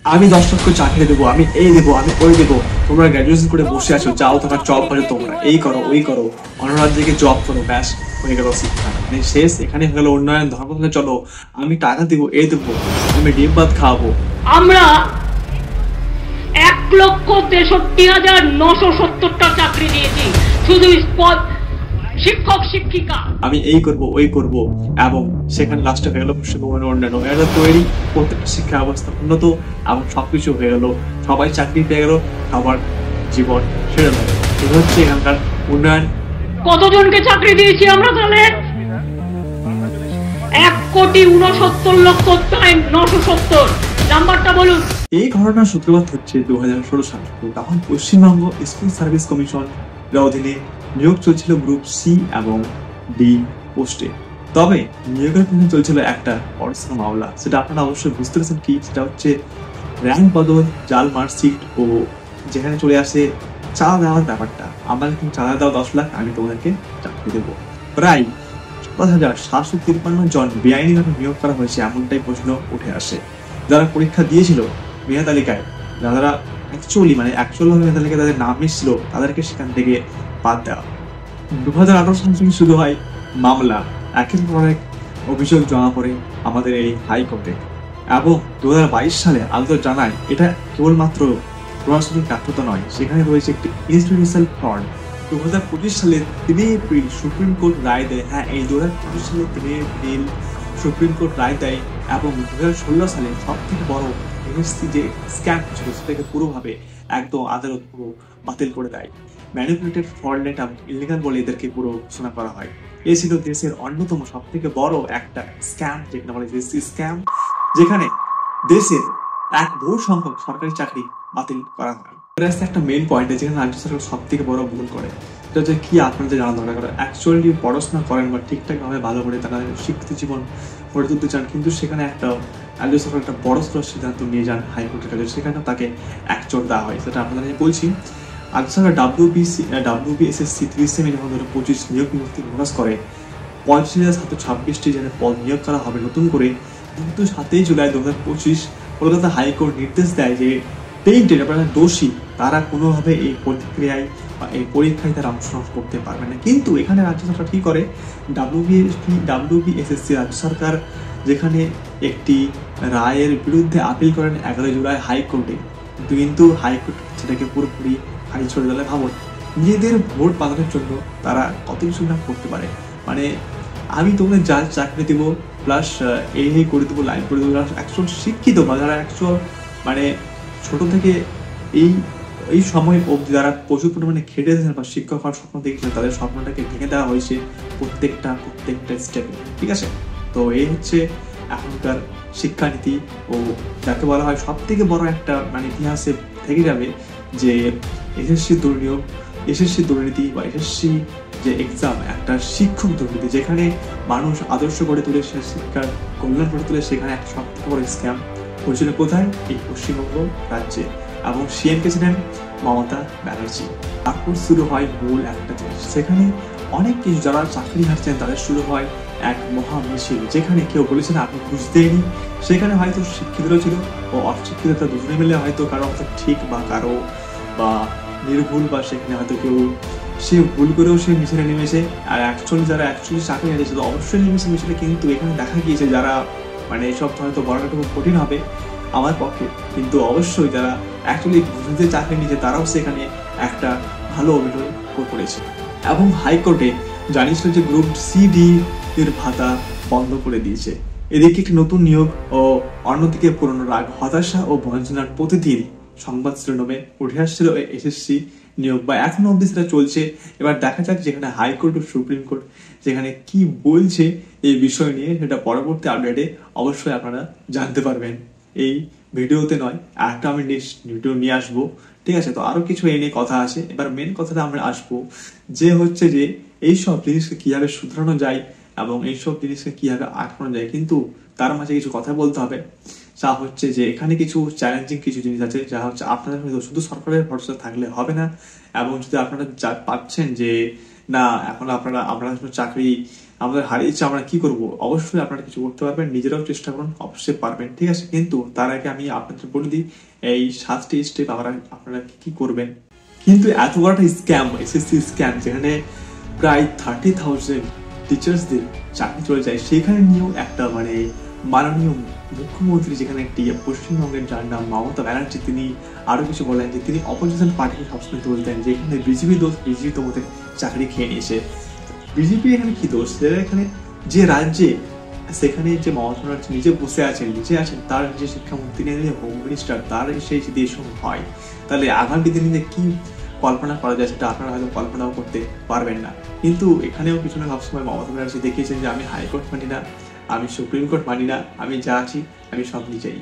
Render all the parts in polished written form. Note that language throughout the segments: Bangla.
আমি 10 লক্ষ চাকরি দেবো, আমি এই দেবো, আমি ওই দেবো। তোমরা গ্রাজুয়েশন করে বসে আছো, যাও তোমার জব করো, তোমরা এই করো ওই করো, অন্য রাজ্যে জব করো, ব্যাস হয়ে গেল শিক্ষা। মানে শেষ এখানে হয়ে গেল উন্নয়ন। ধর্ম থেকে চলো, আমি টাকা দিব, এই দেবো, আমি ডিম ভাত খাওয়াবো। আমরা 1,63,970টা চাকরি দিয়েছি শুধু শিক্ষক শিক্ষিকা। আমি এই করব ওই করব, এবং সেখানে লাস্টে হয়ে গেল পশ্চিমবঙ্গের অন্যান্য এটা তৈরি, প্রত্যেকটা শিক্ষা ব্যবস্থা উন্নত এবং সবকিছু হয়ে গেল, সবাই চাকরি পেয়ে গেল, সবার জীবন সেরে গেল। এটা হচ্ছে এখানকার উন্নয়ন। কতজনকে চাকরি দিয়েছি আমরা তাহলে? 1,69,00,970। নাম্বারটা বলুন। এই ঘটনার সূত্রপাত হচ্ছে 2016 সালে। তখন পশ্চিমবঙ্গ স্কুল সার্ভিস কমিশন এর অধীনে নিয়োগ চলছিল গ্রুপ সি এবং ডি পোস্টে। তবে নিয়োগের পিছনে চলছিল একটা বড়সড় মামলা। সেটা আপনারা অবশ্যই বুঝতে পেরেছেন কি, সেটা হচ্ছে র্যাঙ্ক বদল, জাল মার্কশিট ও যেখানে চলে আসে চাঁদা দেওয়ার ব্যাপারটা। আমার কিন্তু চাঁদা দাও 10 লাখ, আমি তোমাদেরকে চাকরি দেবো। প্রায় 7,753 জন বেআইনিভাবে নিয়োগ করা হয়েছে, এমনটাই প্রশ্ন উঠে আসে। যারা পরীক্ষা দিয়েছিল মেধা তালিকায়, যারা অ্যাকচুয়ালি মেধা তালিকায় তাদের নাম এসেছিল, তাদেরকে সেখান থেকে বাদ দেওয়া। 2018 সাল থেকে শুরু হয় মামলা। একের পর এক অভিযোগ জমা পড়ে আমাদের এই হাইকোর্টে, এবং 2022 সালে আদালত জানায় এটা কেবলমাত্র প্রশাসনিক ব্যর্থতা নয়, সেখানে রয়েছে একটি ইনস্টিটিউশনাল ফ্রড। 2025 সালে 3 এপ্রিল সুপ্রিম কোর্ট রায় দেয়, হ্যাঁ এই 2025 সালে 3 এপ্রিল সুপ্রিম কোর্ট রায় দেয়, এবং 2016 সালে সব থেকে বড় এনএসসি যে স্ক্যাম ছিল সেটাকে পুরোভাবে একদম আদালত পুরো বাতিল করে দেয়। ম্যানিপুলেটেড, ফ্রডলেট এবং ইলিগাল বলে এদেরকে পুরো ঘোষণা করা হয়। এই ছিল দেশের অন্যতম সব থেকে বড় একটা স্ক্যাম, যেখানে বলে এসএসসি স্ক্যাম, যেখানে দেশের এক বহু সংখ্যক সরকারি চাকরি বাতিল করা হয়। একটা মেইন পয়েন্ট, যেখানে রাজ্য সরকার সব থেকে বড় ভুল করে, এটা হচ্ছে কি আপনাদের জানা দরকার করে অ্যাকচুয়ালি পড়াশোনা করেন বা ঠিকঠাক ভাবে ভালো করে তারা শিক্ষিত জীবন গড়ে তুলতে চান, কিন্তু সেখানে একটা রাজ্য সরকার একটা বড় সড় সিদ্ধান্ত নিয়ে যান হাইকোর্টের কাছে, সেখানে তাকে একচোট দেওয়া হয়। সেটা আপনাদের আমি বলছি। রাজ্য সরকার WBSSC 3 সেমি 2025 নিয়োগ বিজ্ঞপ্তি প্রকাশ করে 35,726টি জনের পদ নিয়োগ করা হবে নতুন করে, কিন্তু 7 জুলাই 2025 কলকাতা হাইকোর্ট নির্দেশ দেয় যে পেইন্টেড আপনারা দোষী, তারা কোনোভাবে এই প্রতিক্রিয়ায় বা এই পরীক্ষায় তারা অংশগ্রহণ করতে পারবে না। কিন্তু এখানে রাজ্য সরকার কি করে, WBSSC রাজ্য সরকার যেখানে একটি রায়ের বিরুদ্ধে আপিল করেন 11 জুলাই হাইকোর্টে, কিন্তু হাইকোর্ট সেটাকে পুরোপুরি খারিজ করে দিলে। ভাবুন, নিজেদের ভোট বাঁধানোর জন্য তারা কত কিছু না করতে পারে। মানে আমি তোমাদের যা চাকরি দেবো, প্লাস এই করে দেবো, লাইন করে দেবো, অ্যাকচুয়াল শিক্ষিত বা যারা অ্যাকচুয়াল মানে ছোট থেকে এই এই সময় অবধি যারা প্রচুর পরিমাণে খেটেছেন বা শিক্ষক হওয়ার স্বপ্ন দেখেছেন, তাদের স্বপ্নটাকে ভেঙে দেওয়া হয়েছে প্রত্যেকটা স্টেপে। ঠিক আছে, তো এই হচ্ছে এখনকার শিক্ষানীতি, ও যাকে বলা হয় সব থেকে বড় একটা মানে ইতিহাসে থেকে যাবে যে এসএসসি দুর্নীতি বা এসএসসি যে এক্সাম একটা শিক্ষক দুর্নীতি, যেখানে মানুষ আদর্শ গড়ে তুলে, সে শিক্ষার কল্যাণ করে তুলে, সেখানে একটা সব থেকে বড় স্ক্যাম হয়েছিল কোথায়, এই পশ্চিমবঙ্গ রাজ্যে, এবং সিএমকে ছিলেন মমতা ব্যানার্জি। তারপর শুরু হয় মূল একটা জিনিস, সেখানে অনেক কিছু যারা চাকরি হারছেন তাদের শুরু হয় এক মহা মিছিল, যেখানে কেউ বলেছেন আপনি ঘুষ দেয়নি। সেখানে হয়তো শিক্ষিতরা ছিল ও অশিক্ষিতরা দুজনে মিলে হয়তো কারো হয়তো ঠিক বা কারো বা নির্ভুল, বা সেখানে হয়তো কেউ সে ভুল করেও সে মিছিলে নেমেছে। আর যারা অ্যাকচুয়ালি চাকরি হারিয়েছে তো অবশ্যই নেমেছে মিছিলে, কিন্তু এখানে দেখা গিয়েছে যারা মানে এসব হয়তো বলাটা খুব কঠিন হবে আমার পক্ষে, কিন্তু অবশ্যই যারা অ্যাকচুয়ালি ঘুষে চাকরি নিয়েছে তারাও সেখানে একটা ভালো অভিযোগ করেছে। এবং হাইকোর্টে জানিয়েছিল যে গ্রুপ সি-ডি এর ভাতা বন্ধ করে দিয়েছে। এদিকে একটি নতুন নিয়োগ ও অন্যদিকে পুরনো রাগ, হতাশা ও বঞ্চনার প্রতিদিন সংবাদ শিরোনামে উঠে আসছিল এসএসসি নিয়োগ, বা এখনো অব্দি সেটা চলছে। এবার দেখা যাক যেখানে হাইকোর্ট ও সুপ্রিম কোর্ট যেখানে কি বলছে এই বিষয় নিয়ে, সেটা পরবর্তী আপডেটে অবশ্যই আপনারা জানতে পারবেন। এই ভিডিওতে নয়, একটা আমি নেক্সট ভিডিও নিয়ে আসবো। ঠিক আছে, তো আরো কিছু এই নিয়ে কথা আছে। এবার মেন কথাটা আমরা আসবো যে হচ্ছে যে এইসব জিনিসকে কিভাবে শুধরানো যায় এবং এইসব জিনিসকে কিভাবে আটকানো যায়, কিন্তু তার মাঝে কিছু কথা বলতে হবে। যা হচ্ছে যে এখানে কিছু চ্যালেঞ্জিং কিছু জিনিস আছে, যা হচ্ছে আপনাদের শুধু সরকারের ভরসা থাকলে হবে না, এবং যদি আপনারা পাচ্ছেন যে না এখন আপনারা চাকরি আমাদের হারিয়েছে, আমরা কি করব? অবশ্যই আপনারা কিছু করতে পারবেন, নিজেরাও চেষ্টা করুন, অবশ্যই পারবেন, ঠিক আছে? কিন্তু তার আগে আমি আপনাদের বলে দিই এই 7টি স্টেপ আপনারা কি করবেন। কিন্তু এত বড় একটা স্ক্যাম, এসএসসি স্ক্যাম, যেখানে প্রায় 30,000 টিচার্সদের চাকরি চলে যায়, সেখানে নিয়েও একটা মানে মাননীয় মুখ্যমন্ত্রী, যেখানে একটি পশ্চিমবঙ্গের যার নাম মমতা ব্যানার্জি, তিনি আরো কিছু বলেন যে তিনি অপোজিশন পার্টিকে সবসময় দোষ দেন, যে এখানে বিজেপি দোষ, বিজেপি তোমাদের চাকরি খেয়ে নিয়েছে। বিজেপি এখানে কি দোষ? এখানে যে রাজ্যে, সেখানে যে মমতা ব্যানার্জি নিজে বসে আছেন, নিজে আছেন, তার যে শিক্ষামন্ত্রী নেই, হোম মিনিস্টার, তার সেই যদি এসব হয়, তাহলে আগামী দিনে কি কল্পনা করা যায় সেটা আপনারা হয়তো কল্পনাও করতে পারবেন না। কিন্তু এখানেও পিছনে সবসময় মমতা ব্যানার্জি দেখিয়েছেন যে আমি হাইকোর্ট মানি না, আমি সুপ্রিম কোর্ট মানি না, আমি যা আছি আমি সব নিজেই।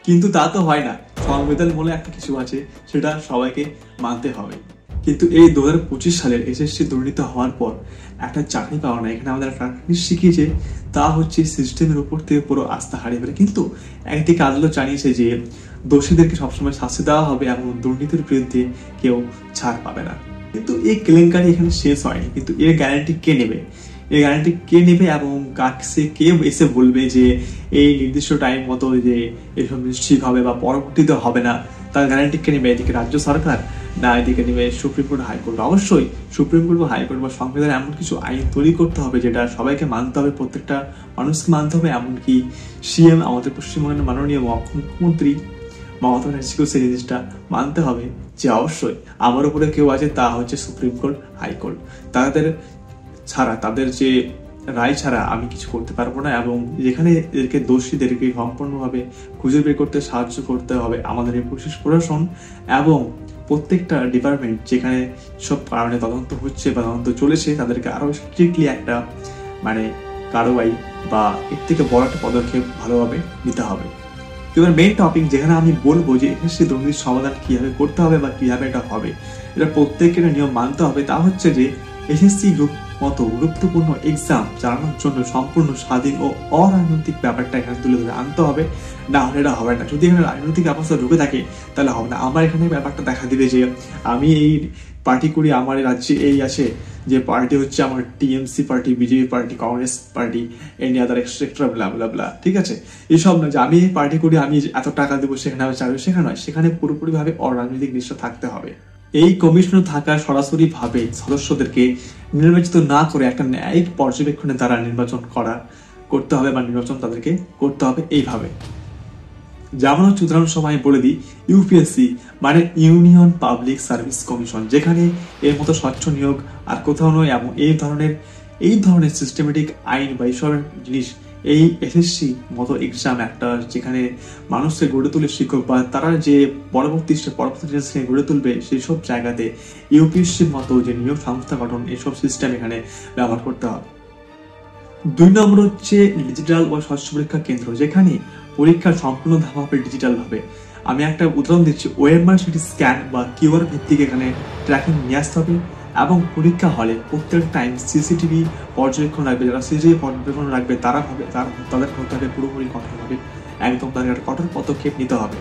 কিন্তু তা তো হয় না, সংবিধান বলে একটা কিছু আছে, সেটা সবাইকে মানতে হবে। কিন্তু এই 2025 সালের এসএসসি দুর্নীতি হওয়ার পর একটা চাকরি পাওয়া না, এখানে আমাদের একটা জিনিস শিখিয়েছে, তা হচ্ছে সিস্টেমের উপর থেকে পুরো আস্থা হারিয়ে ফেলে। কিন্তু একদিকে আদালত জানিয়েছে যে দোষীদেরকে সবসময় শাস্তি দেওয়া হবে এবং দুর্নীতির বিরুদ্ধে কেউ ছাড় পাবে না। কিন্তু এই কেলেঙ্কারি এখানে শেষ হয়নি, কিন্তু এর গ্যারান্টি কে নেবে? এই গ্যারান্টি কে নেবে এবং কাছে কে এসে বলবে যে এই নির্দিষ্ট টাইম মতো যে এসব ঠিক হবে বা পরবর্তীতে হবে না, তার গ্যারান্টি কে নেবে? এদিকে রাজ্য সরকার, না এদিকে নেবে সুপ্রিম কোর্ট, হাইকোর্ট? অবশ্যই সুপ্রিম কোর্ট বা হাইকোর্ট বা সংবিধানে এমন কিছু আইন তৈরি করতে হবে যেটা সবাইকে মানতে হবে, প্রত্যেকটা মানুষকে মানতে হবে। এমনকি সিএম, আমাদের পশ্চিমবঙ্গের মাননীয় মুখ্যমন্ত্রী মমতা ব্যানার্জিকেও সেই জিনিসটা মানতে হবে যে অবশ্যই আমার উপরে কেউ আছে, তা হচ্ছে সুপ্রিম কোর্ট, হাইকোর্ট। তাদের যে রায় ছাড়া আমি কিছু করতে পারবো না, এবং যেখানে এদেরকে দোষীদেরকে সম্পূর্ণভাবে খুঁজে বের করতে সাহায্য করতে হবে আমাদের এই পুলিশ প্রশাসন এবং প্রত্যেকটা ডিপার্টমেন্ট, যেখানে সব কারণে তদন্ত হচ্ছে বা তদন্ত চলেছে, তাদেরকে আরো স্ট্রিক্টলি একটা মানে কারবাই বা এর থেকে বড় একটা পদক্ষেপ ভালোভাবে নিতে হবে। এবার মেইন টপিক, যেখানে আমি বলবো যে এসএসসি দুর্নীতির সমাধান কিভাবে করতে হবে বা কিভাবে এটা হবে, এটা প্রত্যেকের নিয়ম মানতে হবে। তা হচ্ছে যে এসএসসি গ্রুপ মতো গুরুত্বপূর্ণ এক্সাম চালানোর জন্য সম্পূর্ণ স্বাধীন ও অরাজনৈতিক ব্যাপারটা এখানে তুলে ধরে আনতে হবে, না হলে এটা হবে না। যদি এখানে রাজনৈতিক অবস্থা ঢুকে থাকে তাহলে হবে না। আমার এখানে ব্যাপারটা দেখা দিবে যে আমি এই পার্টি করি, আমার রাজ্যে এই আছে যে পার্টি হচ্ছে আমার TMC party, BJP party, Congress party, any other extra blah blah blah, ঠিক আছে? এইসব না যে আমি এই পার্টি করি, আমি এত টাকা দেবো সেখানে আমি চাইবো, সেখানে নয়। সেখানে পুরোপুরি ভাবে অরাজনৈতিক দৃশ্য থাকতে হবে। এই কমিশনে থাকা সরাসরি ভাবে সদস্যদেরকে নির্বাচিত না করে একটা ন্যায়িক পর্যবেক্ষণের দ্বারা নির্বাচন করতে হবে বা নির্বাচন তাদেরকে করতে হবে এইভাবে। যেমন হচ্ছে উদাহরণ সময় বলে দিই, ইউপিএসসি মানে ইউনিয়ন পাবলিক সার্ভিস কমিশন, যেখানে এর মতো স্বচ্ছ নিয়োগ আর কোথাও নয়, এবং এই ধরনের সিস্টেমেটিক আইন বা এইসব জিনিস এই এসএসসি মতো এক্সাম একটা, যেখানে মানুষকে গড়ে তুলে শিক্ষক বা তারা যে পরবর্তী গড়ে তুলবে, সেই সব জায়গাতে ইউপিএসসির মতো যে নিয়োগ সংস্থা গঠন, এইসব সিস্টেম এখানে ব্যবহার করতে হবে। 2 নম্বর হচ্ছে ডিজিটাল ও স্বচ্ছ পরীক্ষা কেন্দ্র, যেখানে পরীক্ষা সম্পূর্ণ হবে ডিজিটাল ভাবে। আমি একটা উদাহরণ দিচ্ছি, ওএমআর সিটি স্ক্যান বা কিউআর ভিত্তিক এখানে ট্র্যাকিং নিয়ে আসতে হবে, এবং পরীক্ষা হলে প্রত্যেক টাইম সিসিটিভি পর্যবেক্ষণ রাখবে। যারা সিসিটিভি পর্যবেক্ষণ রাখবে তাদের হতে হবে পুরোপুরি কঠোর হবে, একদম তাদের একটা কঠোর পদক্ষেপ নিতে হবে।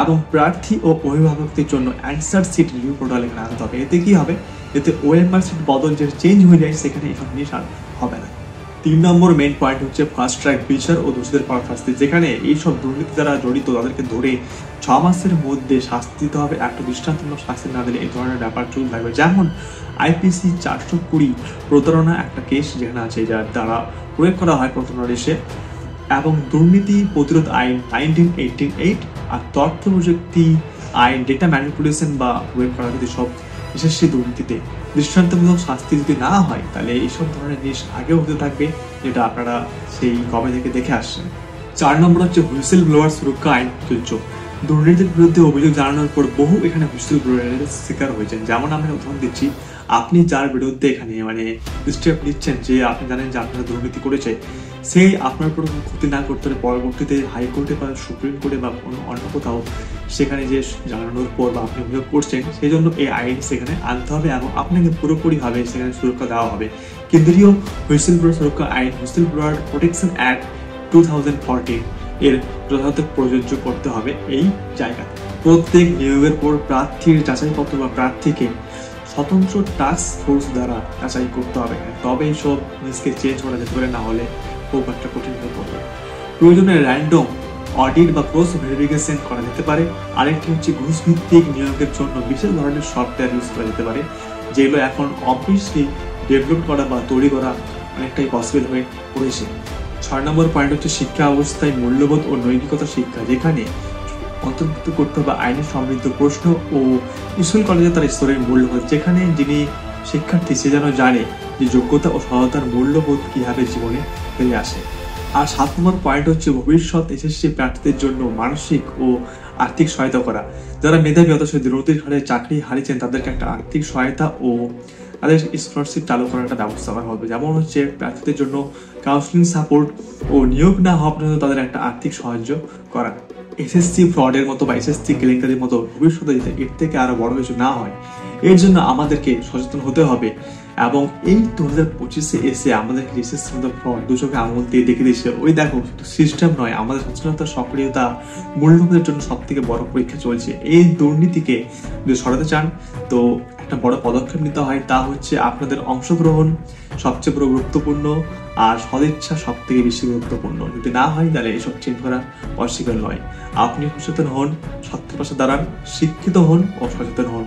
এবং প্রার্থী ও অভিভাবকদের জন্য অ্যান্সার সিট রিভিউ পোর্টাল এখানে আনতে হবে। এতে কি হবে? এতে ওএমআর সিট বদল যে চেঞ্জ হয়ে যায়, সেখানে এসব জিনিস আর হবে না। 3 নম্বর মেইন পয়েন্ট হচ্ছে ফাস্ট ট্র্যাক বিচার ও দোষীদের কড়া শাস্তি, যেখানে এইসব দুর্নীতি যারা জড়িত তাদেরকে ধরে 6 মাসের মধ্যে শাস্তি দিতে হবে। একটা দৃষ্টান্তমূলক শাস্তি না দিলে এই ধরনের ব্যাপার চলতে থাকবে। যেমন আইপিসি 420 প্রতারণা একটা কেস যেখানে আছে, যার দ্বারা প্রয়োগ করা হয় প্রতারণার দেশে, এবং দুর্নীতি প্রতিরোধ আইন 1988 আর তথ্য প্রযুক্তি আইন ডেটা ম্যানিপুলেশন বা প্রয়োগ করা যদি সব এসএসসি দুর্নীতিতে দৃষ্টান্তমূলক শাস্তি যদি না হয়, তাহলে এইসব ধরনের জিনিস আগেও হতে থাকবে, যেটা আপনারা সেই কবে থেকে দেখে আসছেন। 4 নম্বর হচ্ছে হুইসেল ব্লোয়ার সুরক্ষা আইন প্রযোজ্য। দুর্নীতির বিরুদ্ধে অভিযোগ জানানোর পর বহু এখানে হুইসেল ব্লোয়ারের শিকার হয়েছেন। যেমন আমি উদাহরণ দিচ্ছি, আপনি যার বিরুদ্ধে এখানে মানে স্টেপ নিচ্ছেন, যে আপনি জানেন যে আপনারা দুর্নীতি করেছে, সে আপনার কোনো ক্ষতি না করতে হলে পরবর্তীতে হাইকোর্টে বা সুপ্রিম কোর্টে বা কোনো অন্য কোথাও সেখানে যে জানানোর পর বা আপনি অভিযোগ করছেন, সেই জন্য এই আইন সেখানে আনতে হবে এবং আপনাকে পুরোপুরিভাবে সেখানে সুরক্ষা দেওয়া হবে। কেন্দ্রীয় হুইসেল ব্লোয়ার সুরক্ষা আইন, হুইসেল ব্লোয়ার প্রোটেকশন অ্যাক্ট 2014 এর যথাযথ প্রযোজ্য করতে হবে এই জায়গাতে। প্রত্যেক নিয়োগের পর প্রার্থীর যাচাইপত্র বা প্রার্থীকে স্বতন্ত্র টাস্ক ফোর্স দ্বারা যাচাই করতে হবে, তবে এইসব জিনিসকে চেঞ্জ করা যেতে পারে, না হলে খুব একটা কঠিন হয়ে পড়বে। প্রয়োজনে র্যান্ডম অডিট বা ক্রস ভেরিফিকেশন করা যেতে পারে। আরেকটি হচ্ছে ঘুষ ভিত্তিক নিয়োগের জন্য বিশেষ ধরনের সফটওয়্যার ইউজ করা যেতে পারে, যেগুলো এখন অবভিয়াসলি ডেভেলপ করা বা তৈরি করা অনেকটাই পসিবল হয়ে পড়েছে। 6 নম্বর পয়েন্ট হচ্ছে শিক্ষা অবস্থায় মূল্যবোধ ও নৈতিকতা শিক্ষা, যেখানে অন্তর্ভুক্ত করতে হবে আইনে সমৃদ্ধ প্রশ্ন ও স্কুল কলেজে তার স্তরের মূল্যবোধ, যেখানে যিনি শিক্ষার্থী সে যেন জানে যে যোগ্যতা ও সততার মূল্যবোধ কিভাবে জীবনে ফিরে আসে। আর 7 নম্বর পয়েন্ট হচ্ছে ভবিষ্যৎ এসএসসি প্রার্থীদের জন্য মানসিক ও আর্থিক সহায়তা করা। যারা মেধাবী অথচ নদীর হারে চাকরি হারিয়েছেন তাদেরকে একটা আর্থিক সহায়তা ও তাদের স্কলারশিপ চালু করার একটা ব্যবস্থা করা হবে। যেমন হচ্ছে প্রার্থীদের জন্য কাউন্সিলিং সাপোর্ট ও নিয়োগ না হওয়া পর্যন্ত তাদের একটা আর্থিক সাহায্য করা। এসএসসি ফ্রডের মতো বা এসএসসি কেলেঙ্কারির মতো ভবিষ্যতে যাতে এর থেকে আরো বড় কিছু না হয়, এর জন্য আমাদেরকে সচেতন হতে হবে। এবং এই 2025-এ এসে আমাদেরকে এসএসসি মতো ফ্রড দু চোখে আঙুল দিয়ে দেখে দিচ্ছে, ওই দেখো সিস্টেম নয়, আমাদের সচেতনতা সক্রিয়তা মূল্যবোধের জন্য সব থেকে বড় পরীক্ষা চলছে। এই দুর্নীতিকে যদি সরাতে চান তো একটা বড় পদক্ষেপ নিতে হয়, তা হচ্ছে আপনাদের অংশগ্রহণ সবচেয়ে বড় গুরুত্বপূর্ণ, আর সদিচ্ছা সব থেকে বেশি গুরুত্বপূর্ণ। যদি না হয় তাহলে এসব চেঞ্জ করা অস্বীকার নয়। আপনি সচেতন হন, সত্যের পাশে দাঁড়ান, শিক্ষিত হন ও সচেতন হন।